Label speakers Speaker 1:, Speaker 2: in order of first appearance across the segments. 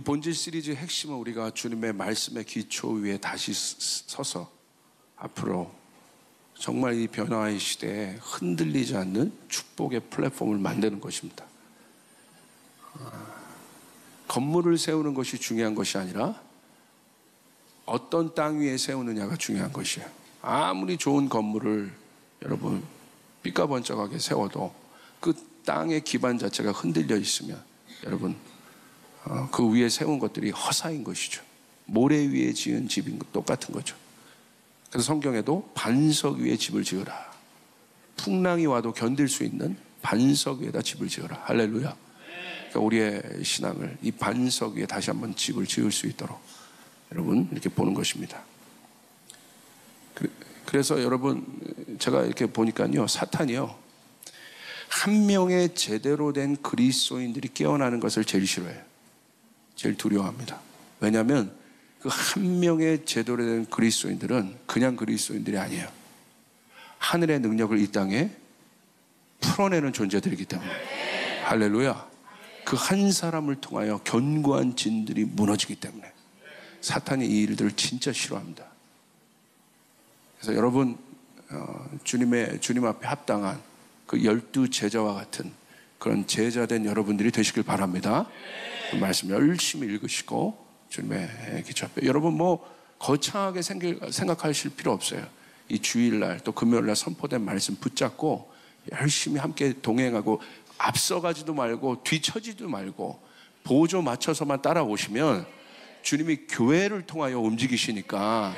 Speaker 1: 본질 시리즈의 핵심은 우리가 주님의 말씀의 기초 위에 다시 서서 앞으로 정말 이 변화의 시대에 흔들리지 않는 축복의 플랫폼을 만드는 것입니다. 건물을 세우는 것이 중요한 것이 아니라 어떤 땅 위에 세우느냐가 중요한 것이에요. 아무리 좋은 건물을 여러분 삐까번쩍하게 세워도 그 땅의 기반 자체가 흔들려 있으면 여러분 그 위에 세운 것들이 허사인 것이죠. 모래 위에 지은 집인 것 똑같은 거죠. 그래서 성경에도 반석 위에 집을 지으라. 풍랑이 와도 견딜 수 있는 반석 위에다 집을 지어라. 할렐루야. 그러니까 우리의 신앙을 이 반석 위에 다시 한번 집을 지을 수 있도록 여러분 이렇게 보는 것입니다. 그래서 여러분 제가 이렇게 보니까요, 사탄이요 한 명의 제대로 된 그리스도인들이 깨어나는 것을 제일 싫어해요. 제일 두려워합니다. 왜냐하면 그 한 명의 제대로 된 그리스도인들은 그냥 그리스도인들이 아니에요. 하늘의 능력을 이 땅에 풀어내는 존재들이기 때문에. 할렐루야. 그 한 사람을 통하여 견고한 진들이 무너지기 때문에 사탄이 이 일들을 진짜 싫어합니다. 그래서 여러분 주님 앞에 합당한 그 12 제자와 같은 그런 제자된 여러분들이 되시길 바랍니다. 그 말씀 열심히 읽으시고 주님의 기초 앞에 여러분 뭐 거창하게 생각하실 필요 없어요. 이 주일날 또 금요일날 선포된 말씀 붙잡고 열심히 함께 동행하고 앞서가지도 말고 뒤처지도 말고 보조 맞춰서만 따라오시면 주님이 교회를 통하여 움직이시니까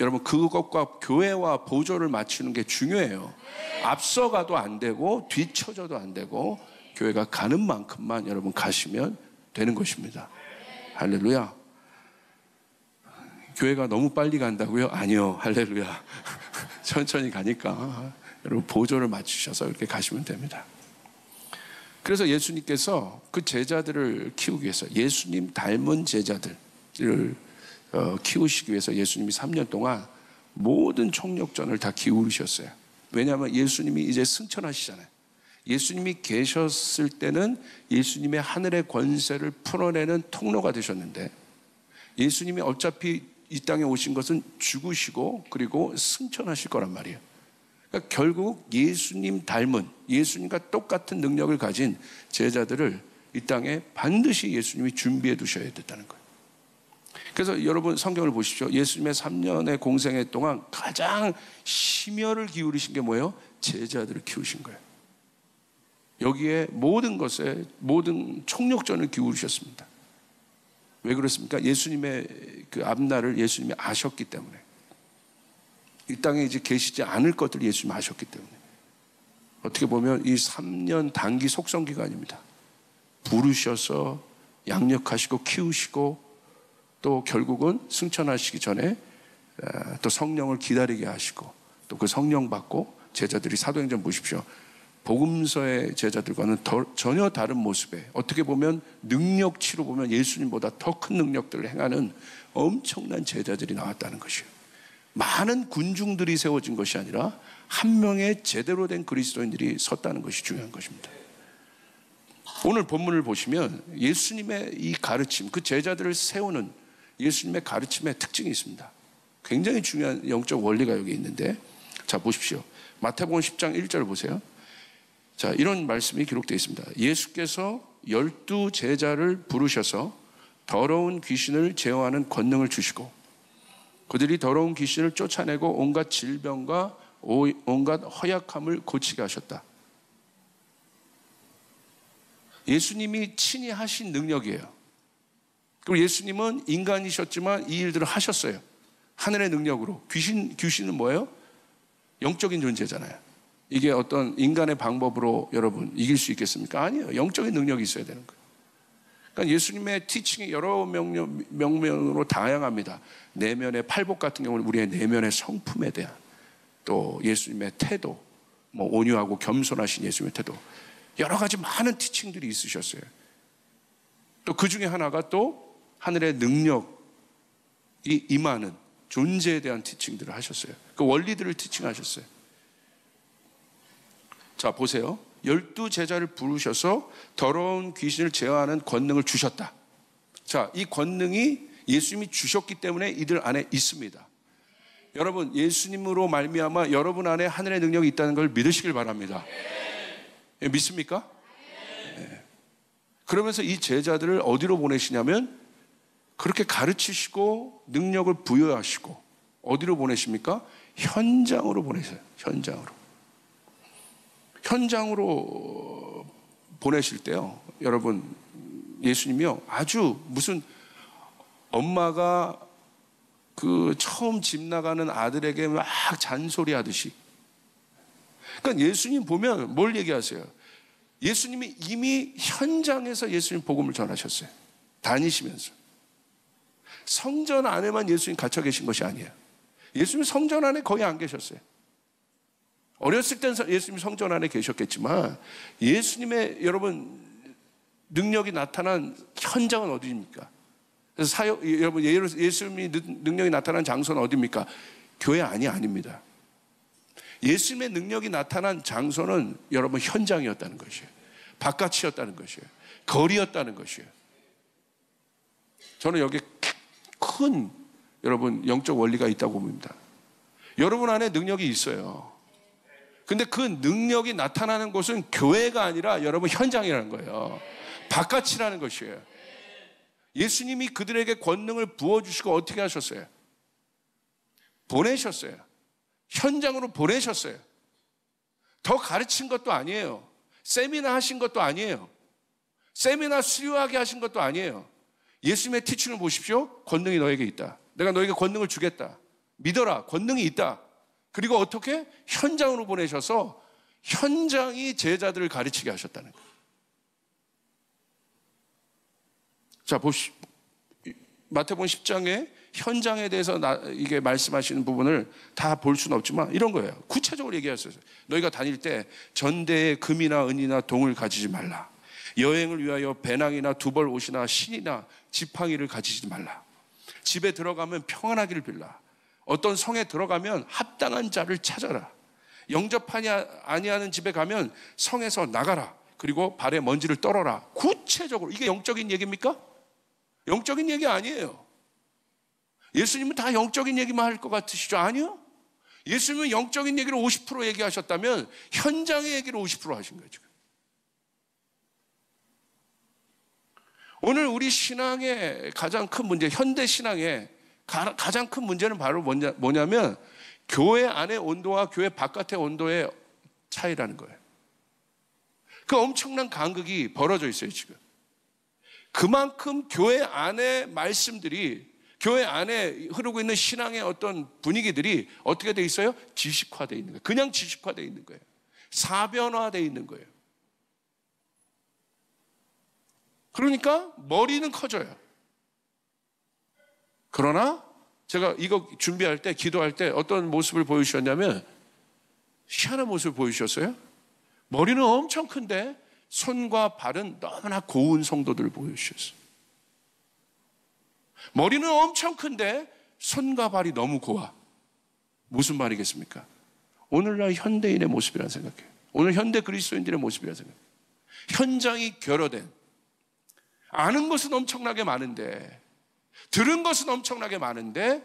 Speaker 1: 여러분 그것과 교회와 보조를 맞추는 게 중요해요. 앞서가도 안 되고 뒤처져도 안 되고 교회가 가는 만큼만 여러분 가시면 되는 것입니다. 할렐루야. 교회가 너무 빨리 간다고요? 아니요. 할렐루야. 천천히 가니까 여러분 보조를 맞추셔서 이렇게 가시면 됩니다. 그래서 예수님께서 그 제자들을 키우기 위해서 예수님 닮은 제자들을 키우시기 위해서 예수님이 3년 동안 모든 총력전을 다 기울이셨어요. 왜냐하면 예수님이 이제 승천하시잖아요. 예수님이 계셨을 때는 예수님의 하늘의 권세를 풀어내는 통로가 되셨는데 예수님이 어차피 이 땅에 오신 것은 죽으시고 그리고 승천하실 거란 말이에요. 그러니까 결국 예수님 닮은 예수님과 똑같은 능력을 가진 제자들을 이 땅에 반드시 예수님이 준비해 두셔야 됐다는 거예요. 그래서 여러분 성경을 보십시오. 예수님의 3년의 공생애 동안 가장 심혈을 기울이신 게 뭐예요? 제자들을 키우신 거예요. 여기에 모든 것에 모든 총력전을 기울이셨습니다. 왜 그렇습니까? 예수님의 그 앞날을 예수님이 아셨기 때문에. 이 땅에 이제 계시지 않을 것들을 예수님이 아셨기 때문에. 어떻게 보면 이 3년 단기 속성 기간입니다. 부르셔서 양육하시고 키우시고 또 결국은 승천하시기 전에 또 성령을 기다리게 하시고 또 그 성령 받고 제자들이 사도행전 보십시오. 복음서의 제자들과는 전혀 다른 모습에 어떻게 보면 능력치로 보면 예수님보다 더 큰 능력들을 행하는 엄청난 제자들이 나왔다는 것이에요. 많은 군중들이 세워진 것이 아니라 한 명의 제대로 된 그리스도인들이 섰다는 것이 중요한 것입니다. 오늘 본문을 보시면 예수님의 이 가르침, 그 제자들을 세우는 예수님의 가르침의 특징이 있습니다. 굉장히 중요한 영적 원리가 여기 있는데 자 보십시오. 마태복음 10장 1절 보세요. 자, 이런 말씀이 기록되어 있습니다. 예수께서 12 제자를 부르셔서 더러운 귀신을 제어하는 권능을 주시고 그들이 더러운 귀신을 쫓아내고 온갖 질병과 온갖 허약함을 고치게 하셨다. 예수님이 친히 하신 능력이에요. 그리고 예수님은 인간이셨지만 이 일들을 하셨어요. 하늘의 능력으로. 귀신은 뭐예요? 영적인 존재잖아요. 이게 어떤 인간의 방법으로 여러분 이길 수 있겠습니까? 아니에요. 영적인 능력이 있어야 되는 거예요. 그러니까 예수님의 티칭이 여러 명명으로 다양합니다. 내면의 팔복 같은 경우는 우리의 내면의 성품에 대한 또 예수님의 태도, 뭐 온유하고 겸손하신 예수님의 태도, 여러 가지 많은 티칭들이 있으셨어요. 또 그 중에 하나가 또 하늘의 능력이 임하는 존재에 대한 티칭들을 하셨어요. 그 원리들을 티칭하셨어요. 자 보세요. 12 제자를 부르셔서 더러운 귀신을 제어하는 권능을 주셨다. 자, 이 권능이 예수님이 주셨기 때문에 이들 안에 있습니다. 여러분, 예수님으로 말미암아 여러분 안에 하늘의 능력이 있다는 걸 믿으시길 바랍니다. 예, 믿습니까? 네. 그러면서 이 제자들을 어디로 보내시냐면 그렇게 가르치시고 능력을 부여하시고 어디로 보내십니까? 현장으로 보내세요. 현장으로 보내실 때요, 여러분, 예수님이요, 아주 무슨 엄마가 그 처음 집 나가는 아들에게 막 잔소리 하듯이. 그러니까 예수님 보면 뭘 얘기하세요? 예수님이 이미 현장에서 예수님 복음을 전하셨어요. 다니시면서. 성전 안에만 예수님 갇혀 계신 것이 아니에요. 예수님 성전 안에 거의 안 계셨어요. 어렸을 때는 예수님이 성전 안에 계셨겠지만 예수님의 여러분 능력이 나타난 현장은 어디입니까? 그래서 여러분 예수님이 능력이 나타난 장소는 어디입니까? 교회 아닙니다. 예수님의 능력이 나타난 장소는 여러분 현장이었다는 것이에요. 바깥이었다는 것이에요. 거리였다는 것이에요. 저는 여기 큰 여러분 영적 원리가 있다고 봅니다. 여러분 안에 능력이 있어요. 근데 그 능력이 나타나는 곳은 교회가 아니라 여러분 현장이라는 거예요. 바깥이라는 것이에요. 예수님이 그들에게 권능을 부어주시고 어떻게 하셨어요? 보내셨어요. 현장으로 보내셨어요. 더 가르친 것도 아니에요. 세미나 하신 것도 아니에요. 세미나 수료하게 하신 것도 아니에요. 예수님의 티칭을 보십시오. 권능이 너에게 있다. 내가 너에게 권능을 주겠다. 믿어라. 권능이 있다. 그리고 어떻게? 현장으로 보내셔서 현장이 제자들을 가르치게 하셨다는 거예요. 자, 보십시오. 마태복음 10장에 현장에 대해서 이게 말씀하시는 부분을 다 볼 수는 없지만 이런 거예요. 구체적으로 얘기하셨어요. 너희가 다닐 때 전대에 금이나 은이나 동을 가지지 말라. 여행을 위하여 배낭이나 두벌 옷이나 신이나 지팡이를 가지지 말라. 집에 들어가면 평안하기를 빌라. 어떤 성에 들어가면 합당한 자를 찾아라. 영접하지 아니하는 집에 가면 성에서 나가라. 그리고 발에 먼지를 떨어라. 구체적으로. 이게 영적인 얘기입니까? 영적인 얘기 아니에요. 예수님은 다 영적인 얘기만 할 것 같으시죠? 아니요. 예수님은 영적인 얘기를 50% 얘기하셨다면 현장의 얘기를 50% 하신 거죠. 오늘 우리 신앙의 가장 큰 문제, 현대 신앙의 가장 큰 문제는 바로 뭐냐면 교회 안의 온도와 교회 바깥의 온도의 차이라는 거예요. 그 엄청난 간극이 벌어져 있어요, 지금. 그만큼 교회 안의 말씀들이, 교회 안에 흐르고 있는 신앙의 어떤 분위기들이 어떻게 돼 있어요? 지식화되어 있는 거예요. 그냥 지식화되어 있는 거예요. 사변화되어 있는 거예요. 그러니까 머리는 커져요. 그러나 제가 이거 준비할 때, 기도할 때 어떤 모습을 보여주셨냐면 희한한 모습을 보여주셨어요. 머리는 엄청 큰데 손과 발은 너무나 고운 성도들을 보여주셨어요. 머리는 엄청 큰데 손과 발이 너무 고와. 무슨 말이겠습니까? 오늘날 현대인의 모습이라 생각해요. 오늘 현대 그리스도인들의 모습이라 생각해요. 현장이 결여된, 아는 것은 엄청나게 많은데, 들은 것은 엄청나게 많은데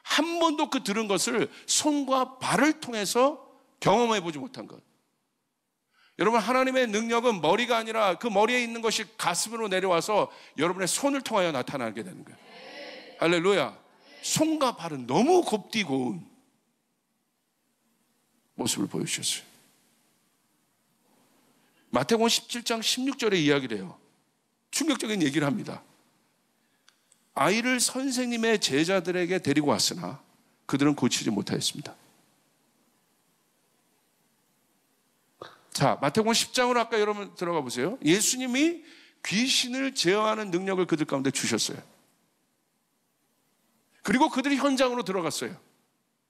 Speaker 1: 한 번도 그 들은 것을 손과 발을 통해서 경험해 보지 못한 것. 여러분, 하나님의 능력은 머리가 아니라 그 머리에 있는 것이 가슴으로 내려와서 여러분의 손을 통하여 나타나게 되는 거예요. 할렐루야. 손과 발은 너무 곱디 고운 모습을 보여주셨어요. 마태복음 17장 16절에 이야기를 해요. 충격적인 얘기를 합니다. 아이를 선생님의 제자들에게 데리고 왔으나 그들은 고치지 못하였습니다. 자, 마태복음 10장으로 아까 여러분 들어가 보세요. 예수님이 귀신을 제어하는 능력을 그들 가운데 주셨어요. 그리고 그들이 현장으로 들어갔어요.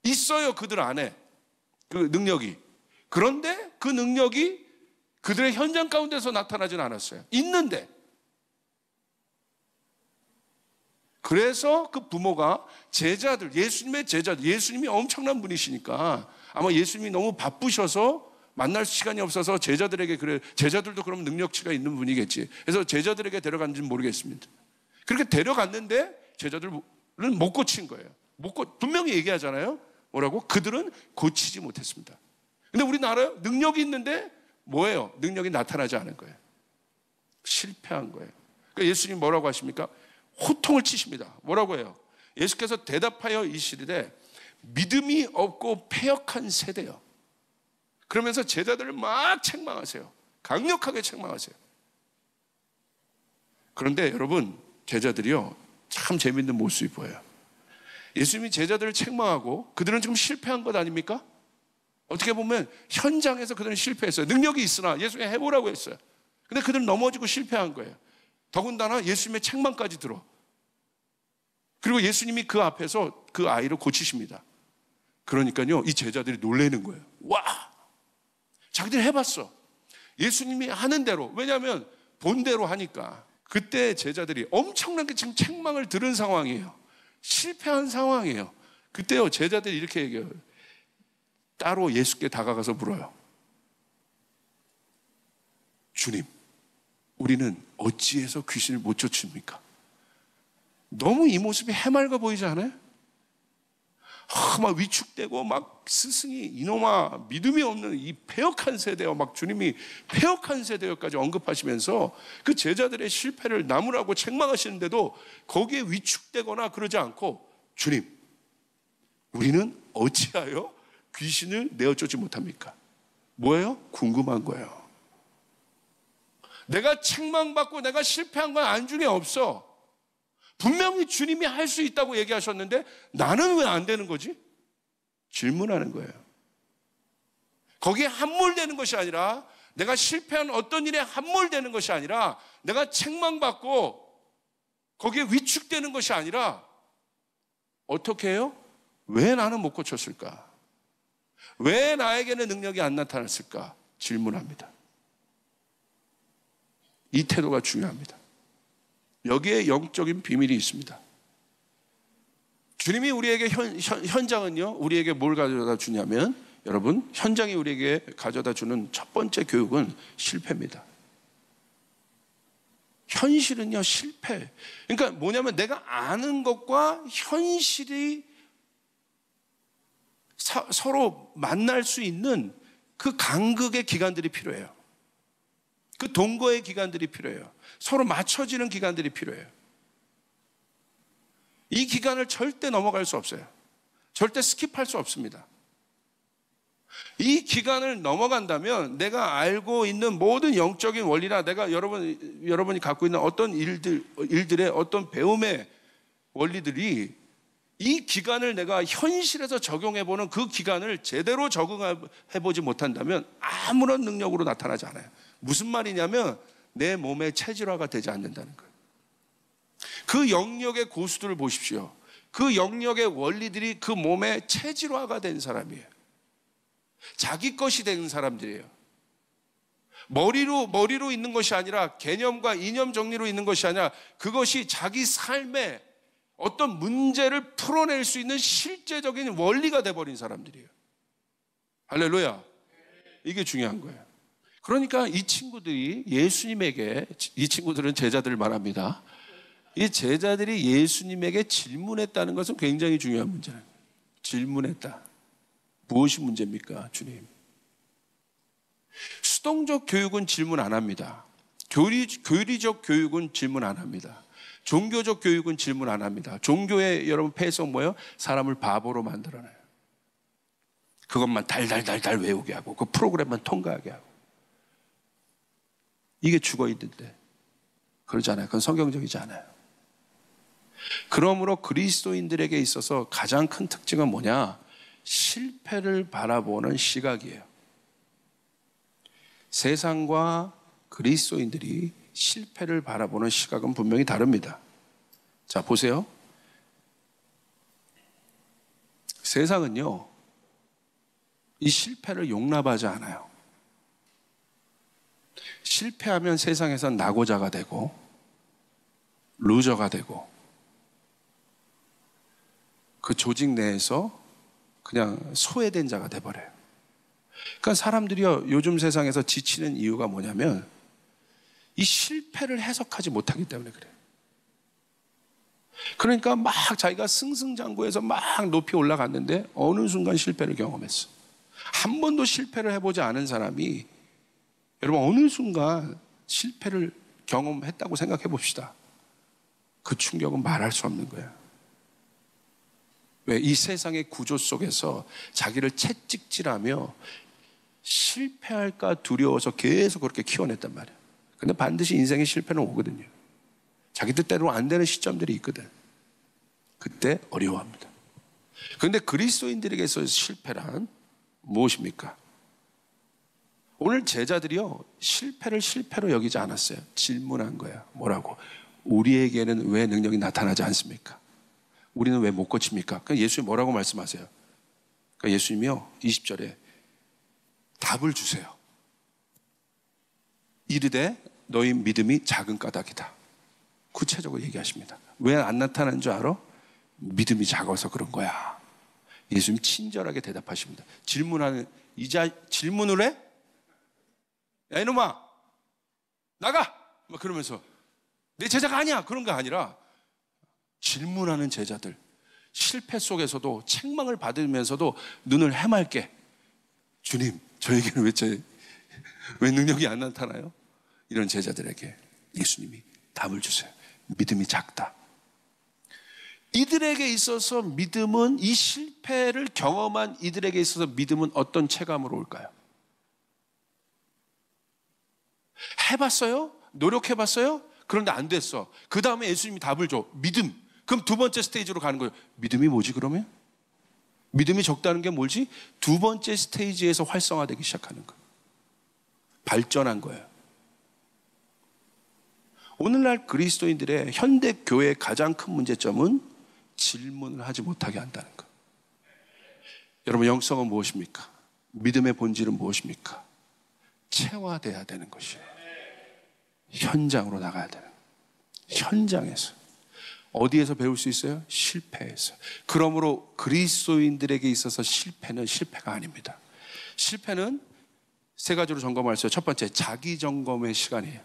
Speaker 1: 있어요, 그들 안에 그 능력이. 그런데 그 능력이 그들의 현장 가운데서 나타나지는 않았어요. 있는데. 그래서 그 부모가 제자들, 예수님의 제자들, 예수님이 엄청난 분이시니까 아마 예수님이 너무 바쁘셔서 만날 시간이 없어서 제자들에게, 그래, 제자들도 그럼 능력치가 있는 분이겠지. 그래서 제자들에게 데려간지는 모르겠습니다. 그렇게 데려갔는데 제자들은 못 고친 거예요. 분명히 얘기하잖아요. 뭐라고? 그들은 고치지 못했습니다. 근데 우리나라요? 능력이 있는데 뭐예요? 능력이 나타나지 않은 거예요. 실패한 거예요. 그러니까 예수님 뭐라고 하십니까? 호통을 치십니다. 뭐라고 해요? 예수께서 대답하여 이르시되 믿음이 없고 패역한 세대요. 그러면서 제자들을 막 책망하세요. 강력하게 책망하세요. 그런데 여러분, 제자들이요, 참 재밌는 모습이 보여요. 예수님이 제자들을 책망하고 그들은 지금 실패한 것 아닙니까? 어떻게 보면 현장에서 그들은 실패했어요. 능력이 있으나 예수님이 해보라고 했어요. 근데 그들은 넘어지고 실패한 거예요. 더군다나 예수님의 책망까지 들어. 그리고 예수님이 그 앞에서 그 아이를 고치십니다. 그러니까요, 이 제자들이 놀라는 거예요. 와! 자기들이 해봤어. 예수님이 하는 대로. 왜냐하면 본대로 하니까. 그때 제자들이 엄청나게 지금 책망을 들은 상황이에요. 실패한 상황이에요. 그때요, 제자들이 이렇게 얘기해요. 따로 예수께 다가가서 물어요. 주님, 우리는 어찌해서 귀신을 못 쫓습니까? 너무 이 모습이 해맑아 보이지 않아요? 막 위축되고 막 스승이 이놈아 믿음이 없는 이 패역한 세대요, 막 주님이 패역한 세대요까지 언급하시면서 그 제자들의 실패를 나무라고 책망하시는데도 거기에 위축되거나 그러지 않고, 주님, 우리는 어찌하여 귀신을 내어 쫓지 못합니까? 뭐예요? 궁금한 거예요. 내가 책망받고 내가 실패한 건 안중에 없어. 분명히 주님이 할 수 있다고 얘기하셨는데 나는 왜 안 되는 거지? 질문하는 거예요. 거기에 함몰되는 것이 아니라, 내가 실패한 어떤 일에 함몰되는 것이 아니라, 내가 책망받고 거기에 위축되는 것이 아니라 어떻게 해요? 왜 나는 못 고쳤을까? 왜 나에게는 능력이 안 나타났을까? 질문합니다. 이 태도가 중요합니다. 여기에 영적인 비밀이 있습니다. 주님이 우리에게 현장은요, 우리에게 뭘 가져다 주냐면, 여러분, 현장이 우리에게 가져다 주는 첫 번째 교육은 실패입니다. 현실은요, 실패. 그러니까 뭐냐면 내가 아는 것과 현실이 서로 만날 수 있는 그 간극의 기간들이 필요해요. 그 동거의 기간들이 필요해요. 서로 맞춰지는 기간들이 필요해요. 이 기간을 절대 넘어갈 수 없어요. 절대 스킵할 수 없습니다. 이 기간을 넘어간다면 내가 알고 있는 모든 영적인 원리나 내가 여러분이 갖고 있는 어떤 일들의 어떤 배움의 원리들이, 이 기간을 내가 현실에서 적용해보는 그 기간을 제대로 적응해보지 못한다면 아무런 능력으로 나타나지 않아요. 무슨 말이냐면 내 몸의 체질화가 되지 않는다는 거예요. 그 영역의 고수들을 보십시오. 그 영역의 원리들이 그 몸의 체질화가 된 사람이에요. 자기 것이 된 사람들이에요. 머리로 있는 것이 아니라, 개념과 이념 정리로 있는 것이 아니라, 그것이 자기 삶에 어떤 문제를 풀어낼 수 있는 실제적인 원리가 돼버린 사람들이에요. 할렐루야. 이게 중요한 거예요. 그러니까 이 친구들이 예수님에게, 이 친구들은 제자들을 말합니다. 이 제자들이 예수님에게 질문했다는 것은 굉장히 중요한 문제예요. 질문했다. 무엇이 문제입니까, 주님? 수동적 교육은 질문 안 합니다. 교리적 교육은 질문 안 합니다. 종교적 교육은 질문 안 합니다. 종교의 여러분 폐해성 뭐예요? 사람을 바보로 만들어놔요. 그것만 달달달달 외우게 하고 그 프로그램만 통과하게 하고. 이게 죽어 있는데 그러지 않아요. 그건 성경적이지 않아요. 그러므로 그리스도인들에게 있어서 가장 큰 특징은 뭐냐? 실패를 바라보는 시각이에요. 세상과 그리스도인들이 실패를 바라보는 시각은 분명히 다릅니다. 자, 보세요. 세상은요, 이 실패를 용납하지 않아요. 실패하면 세상에선 낙오자가 되고 루저가 되고 그 조직 내에서 그냥 소외된 자가 돼버려요. 그러니까 사람들이요, 요즘 세상에서 지치는 이유가 뭐냐면 이 실패를 해석하지 못하기 때문에 그래요. 그러니까 막 자기가 승승장구해서 막 높이 올라갔는데 어느 순간 실패를 경험했어. 한 번도 실패를 해보지 않은 사람이 여러분 어느 순간 실패를 경험했다고 생각해 봅시다. 그 충격은 말할 수 없는 거예요. 왜? 이 세상의 구조 속에서 자기를 채찍질하며 실패할까 두려워서 계속 그렇게 키워냈단 말이에요. 근데 반드시 인생의 실패는 오거든요. 자기 뜻대로 안 되는 시점들이 있거든. 그때 어려워합니다. 그런데 그리스도인들에게서 실패란 무엇입니까? 오늘 제자들이요, 실패를 실패로 여기지 않았어요. 질문한 거예요. 뭐라고? 우리에게는 왜 능력이 나타나지 않습니까? 우리는 왜 못 고칩니까? 그럼 예수님 뭐라고 말씀하세요? 그러니까 예수님이요, 20절에 답을 주세요. 이르되 너희 믿음이 작은 까닭이다. 구체적으로 얘기하십니다. 왜 안 나타나는 줄 알아? 믿음이 작아서 그런 거야. 예수님 친절하게 대답하십니다. 질문을 해? 야 이놈아 나가! 막 그러면서 내 제자가 아니야 그런 거 아니라 질문하는 제자들, 실패 속에서도 책망을 받으면서도 눈을 해맑게, 주님 저에게는 왜 능력이 안 나타나요? 이런 제자들에게 예수님이 답을 주세요. 믿음이 작다. 이들에게 있어서 믿음은, 이 실패를 경험한 이들에게 있어서 믿음은 어떤 체감으로 올까요? 해봤어요? 노력해봤어요? 그런데 안 됐어. 그 다음에 예수님이 답을 줘. 믿음. 그럼 두 번째 스테이지로 가는 거예요. 믿음이 뭐지 그러면? 믿음이 적다는 게 뭐지? 두 번째 스테이지에서 활성화되기 시작하는 거예요. 발전한 거예요. 오늘날 그리스도인들의 현대 교회의 가장 큰 문제점은 질문을 하지 못하게 한다는 것. 여러분 영성은 무엇입니까? 믿음의 본질은 무엇입니까? 체화돼야 되는 것이에요. 현장으로 나가야 되는 거예요. 현장에서. 어디에서 배울 수 있어요? 실패에서. 그러므로 그리스도인들에게 있어서 실패는 실패가 아닙니다. 실패는 세 가지로 점검할 수 있어요. 첫 번째, 자기 점검의 시간이에요.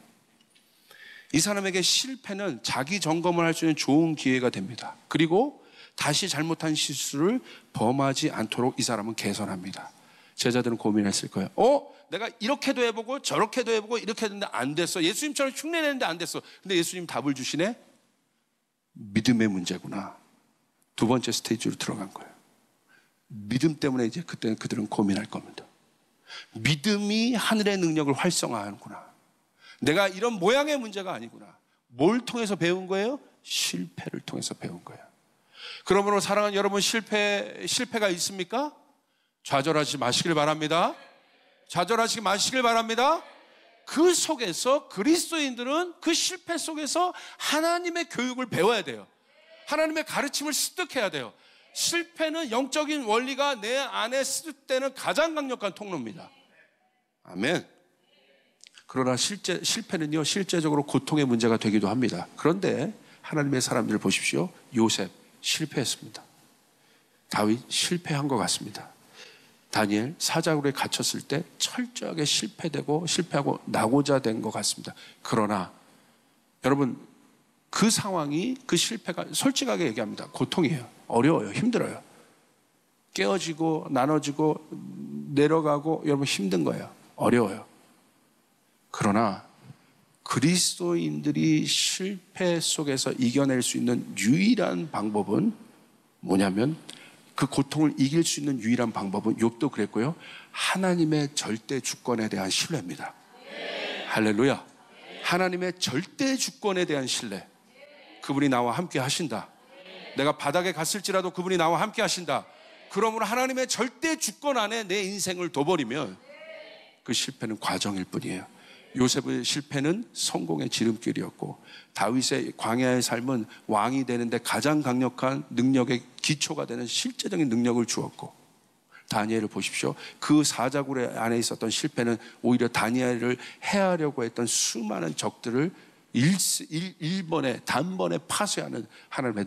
Speaker 1: 이 사람에게 실패는 자기 점검을 할 수 있는 좋은 기회가 됩니다. 그리고 다시 잘못한 실수를 범하지 않도록 이 사람은 개선합니다. 제자들은 고민했을 거예요. 내가 이렇게도 해보고 저렇게도 해보고 이렇게 했는데 안 됐어. 예수님처럼 흉내내는데 안 됐어. 근데 예수님 답을 주시네. 믿음의 문제구나. 두 번째 스테이지로 들어간 거예요. 믿음 때문에 이제 그때는 그들은 고민할 겁니다. 믿음이 하늘의 능력을 활성화하는구나. 내가 이런 모양의 문제가 아니구나. 뭘 통해서 배운 거예요? 실패를 통해서 배운 거예요. 그러므로 사랑하는 여러분, 실패가 있습니까? 좌절하지 마시길 바랍니다. 좌절하지 마시길 바랍니다. 그 속에서 그리스도인들은 그 실패 속에서 하나님의 교육을 배워야 돼요. 하나님의 가르침을 습득해야 돼요. 실패는 영적인 원리가 내 안에 습득되는 가장 강력한 통로입니다. 아멘. 그러나 실패는요, 실제적으로 고통의 문제가 되기도 합니다. 그런데 하나님의 사람들을 보십시오. 요셉 실패했습니다. 다윗 실패한 것 같습니다. 다니엘 사자굴에 갇혔을 때 철저하게 실패하고 나고자 된 것 같습니다. 그러나 여러분, 그 상황이, 그 실패가 솔직하게 얘기합니다. 고통이에요. 어려워요. 힘들어요. 깨어지고 나눠지고 내려가고 여러분 힘든 거예요. 어려워요. 그러나 그리스도인들이 실패 속에서 이겨낼 수 있는 유일한 방법은 뭐냐면, 그 고통을 이길 수 있는 유일한 방법은, 욥도 그랬고요, 하나님의 절대 주권에 대한 신뢰입니다. 할렐루야. 하나님의 절대 주권에 대한 신뢰. 그분이 나와 함께 하신다. 내가 바닥에 갔을지라도 그분이 나와 함께 하신다. 그러므로 하나님의 절대 주권 안에 내 인생을 둬버리면 그 실패는 과정일 뿐이에요. 요셉의 실패는 성공의 지름길이었고, 다윗의 광야의 삶은 왕이 되는데 가장 강력한 능력의 기초가 되는 실제적인 능력을 주었고, 다니엘을 보십시오. 그 사자굴 안에 있었던 실패는 오히려 다니엘을 해하려고 했던 수많은 적들을 단번에 파쇄하는 하나님의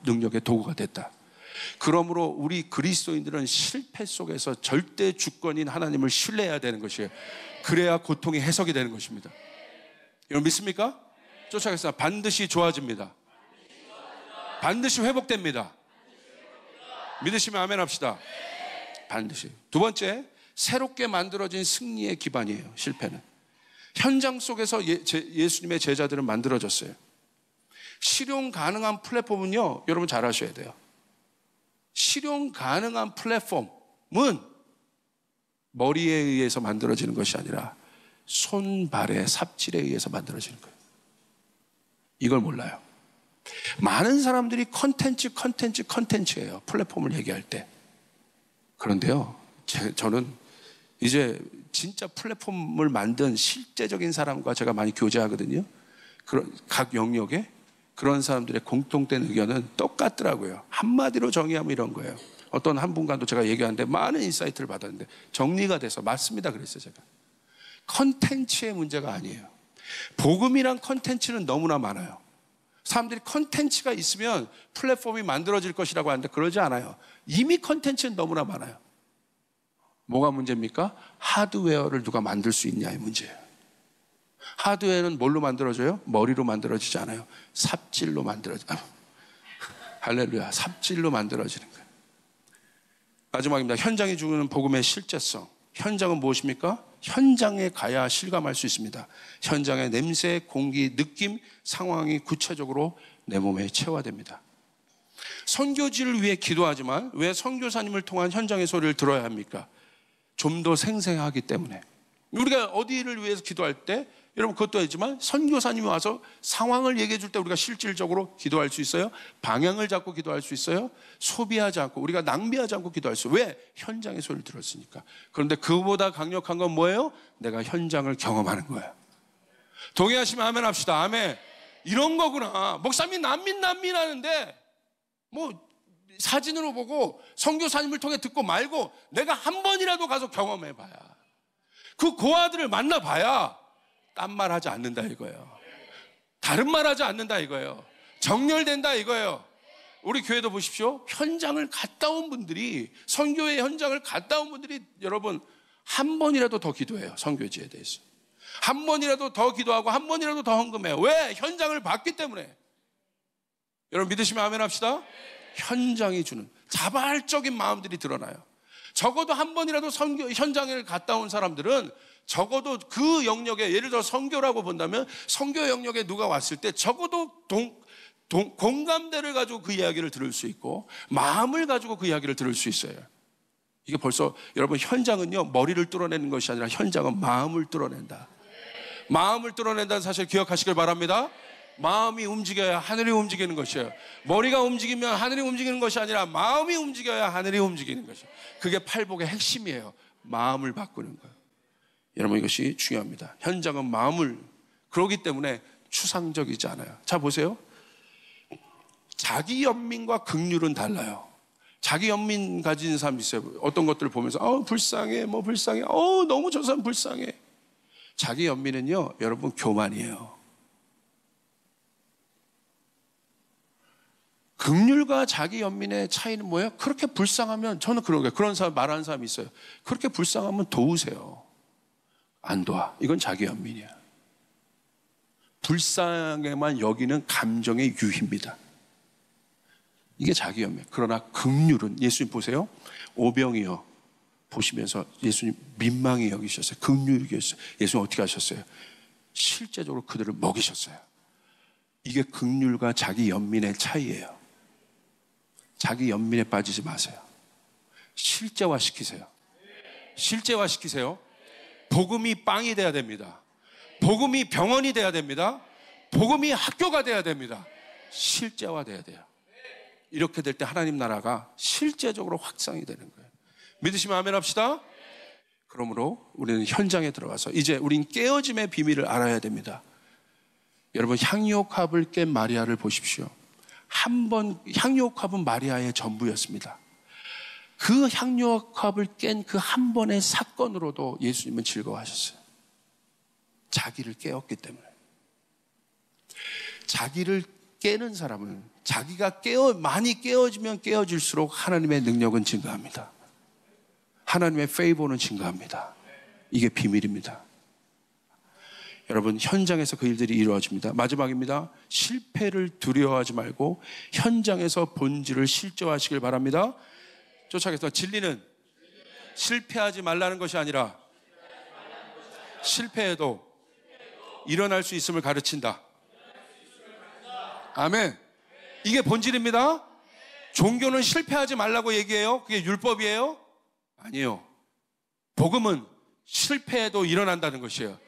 Speaker 1: 능력의 도구가 됐다. 그러므로 우리 그리스도인들은 실패 속에서 절대 주권인 하나님을 신뢰해야 되는 것이에요. 그래야 고통이 해석이 되는 것입니다. 여러분 믿습니까? 쫓아가겠습니다. 반드시 좋아집니다. 반드시 회복됩니다. 믿으시면 아멘 합시다. 반드시. 두 번째, 새롭게 만들어진 승리의 기반이에요. 실패는 현장 속에서 예수님의 제자들은 만들어졌어요. 실용 가능한 플랫폼은요, 여러분 잘 아셔야 돼요. 실용 가능한 플랫폼은 머리에 의해서 만들어지는 것이 아니라 손발의 삽질에 의해서 만들어지는 거예요. 이걸 몰라요. 많은 사람들이 컨텐츠예요. 플랫폼을 얘기할 때. 그런데요, 저는 이제 진짜 플랫폼을 만든 실제적인 사람과 제가 많이 교제하거든요. 각 영역에 그런 사람들의 공통된 의견은 똑같더라고요. 한마디로 정의하면 이런 거예요. 어떤 한 분과도 제가 얘기하는데 많은 인사이트를 받았는데 정리가 돼서 맞습니다 그랬어요. 제가 컨텐츠의 문제가 아니에요. 복음이란 컨텐츠는 너무나 많아요. 사람들이 컨텐츠가 있으면 플랫폼이 만들어질 것이라고 하는데 그러지 않아요. 이미 컨텐츠는 너무나 많아요. 뭐가 문제입니까? 하드웨어를 누가 만들 수 있냐의 문제예요. 하드웨어는 뭘로 만들어져요? 머리로 만들어지지 않아요. 삽질로 만들어져요. 할렐루야. 삽질로 만들어지는 거예요. 마지막입니다. 현장이 주는 복음의 실제성. 현장은 무엇입니까? 현장에 가야 실감할 수 있습니다. 현장의 냄새, 공기, 느낌, 상황이 구체적으로 내 몸에 체화됩니다. 선교지를 위해 기도하지만 왜 선교사님을 통한 현장의 소리를 들어야 합니까? 좀 더 생생하기 때문에. 우리가 어디를 위해서 기도할 때 여러분 그것도 알지만 선교사님이 와서 상황을 얘기해 줄 때 우리가 실질적으로 기도할 수 있어요. 방향을 잡고 기도할 수 있어요. 소비하지 않고 우리가 낭비하지 않고 기도할 수 있어요. 왜? 현장의 소리를 들었으니까. 그런데 그보다 강력한 건 뭐예요? 내가 현장을 경험하는 거예요. 동의하시면 아멘 합시다. 아멘. 이런 거구나. 목사님 난민 하는데 뭐 사진으로 보고 선교사님을 통해 듣고 말고 내가 한 번이라도 가서 경험해봐야, 그 고아들을 만나봐야 딴 말 하지 않는다 이거예요. 다른 말 하지 않는다 이거예요. 정렬된다 이거예요. 우리 교회도 보십시오. 현장을 갔다 온 분들이, 선교의 현장을 갔다 온 분들이 여러분 한 번이라도 더 기도해요. 선교지에 대해서 한 번이라도 더 기도하고 한 번이라도 더 헌금해요. 왜? 현장을 봤기 때문에. 여러분 믿으시면 아멘 합시다. 현장이 주는 자발적인 마음들이 드러나요. 적어도 한 번이라도 선교 현장을 갔다 온 사람들은 적어도 그 영역에, 예를 들어 선교라고 본다면 선교 영역에 누가 왔을 때 적어도 공감대를 가지고 그 이야기를 들을 수 있고 마음을 가지고 그 이야기를 들을 수 있어요. 이게 벌써 여러분 현장은요 머리를 뚫어내는 것이 아니라 현장은 마음을 뚫어낸다. 마음을 뚫어낸다는 사실 기억하시길 바랍니다. 마음이 움직여야 하늘이 움직이는 것이에요. 머리가 움직이면 하늘이 움직이는 것이 아니라 마음이 움직여야 하늘이 움직이는 것이에요. 그게 팔복의 핵심이에요. 마음을 바꾸는 거예요. 여러분 이것이 중요합니다. 현장은 마음을, 그러기 때문에 추상적이지 않아요. 자 보세요. 자기 연민과 긍휼은 달라요. 자기 연민 가진 사람이 있어요. 어떤 것들을 보면서 불쌍해, 불쌍해, 너무 저 사람 불쌍해. 자기 연민은요 여러분 교만이에요. 긍휼과 자기 연민의 차이는 뭐예요? 그렇게 불쌍하면, 저는 그런 거예요. 그런 사람 말하는 사람이 있어요. 그렇게 불쌍하면 도우세요. 안 도와. 이건 자기 연민이야. 불쌍해만 여기는 감정의 유희입니다. 이게 자기 연민. 그러나 긍휼은, 예수님 보세요. 오병이어 보시면서 예수님 민망히 여기셨어요. 긍휼히 여기셨어요. 예수님 어떻게 하셨어요? 실제적으로 그들을 먹이셨어요. 이게 긍휼과 자기 연민의 차이예요. 자기 연민에 빠지지 마세요. 실제화시키세요. 실제화시키세요. 복음이 빵이 돼야 됩니다. 복음이 병원이 돼야 됩니다. 복음이 학교가 돼야 됩니다. 실제화돼야 돼요. 이렇게 될 때 하나님 나라가 실제적으로 확산이 되는 거예요. 믿으시면 아멘 합시다. 그러므로 우리는 현장에 들어가서 이제 우린 깨어짐의 비밀을 알아야 됩니다. 여러분 향유옥합을 깬 마리아를 보십시오. 향유옥합은 마리아의 전부였습니다. 그 향유옥합을 깬 그 한 번의 사건으로도 예수님은 즐거워하셨어요. 자기를 깨웠기 때문에. 자기를 깨는 사람은 자기가 많이 깨어지면 깨어질수록 하나님의 능력은 증가합니다. 하나님의 페이보는 증가합니다. 이게 비밀입니다. 여러분, 현장에서 그 일들이 이루어집니다. 마지막입니다. 실패를 두려워하지 말고 현장에서 본질을 실제화하시길 바랍니다. 쫓아가겠습니다. 진리는 실패하지 말라는 것이 아니라 실패해도 일어날 수 있음을 가르친다. 아멘. 이게 본질입니다. 종교는 실패하지 말라고 얘기해요. 그게 율법이에요? 아니에요. 복음은 실패해도 일어난다는 것이에요.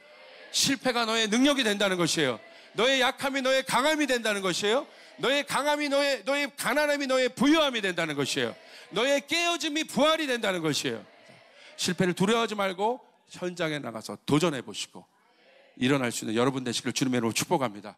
Speaker 1: 실패가 너의 능력이 된다는 것이에요. 너의 약함이 너의 강함이 된다는 것이에요. 너의 강함이 너의 가난함이 너의 부유함이 된다는 것이에요. 너의 깨어짐이 부활이 된다는 것이에요. 실패를 두려워하지 말고 현장에 나가서 도전해 보시고 일어날 수 있는 여러분 되시길 주님의 이름으로 축복합니다.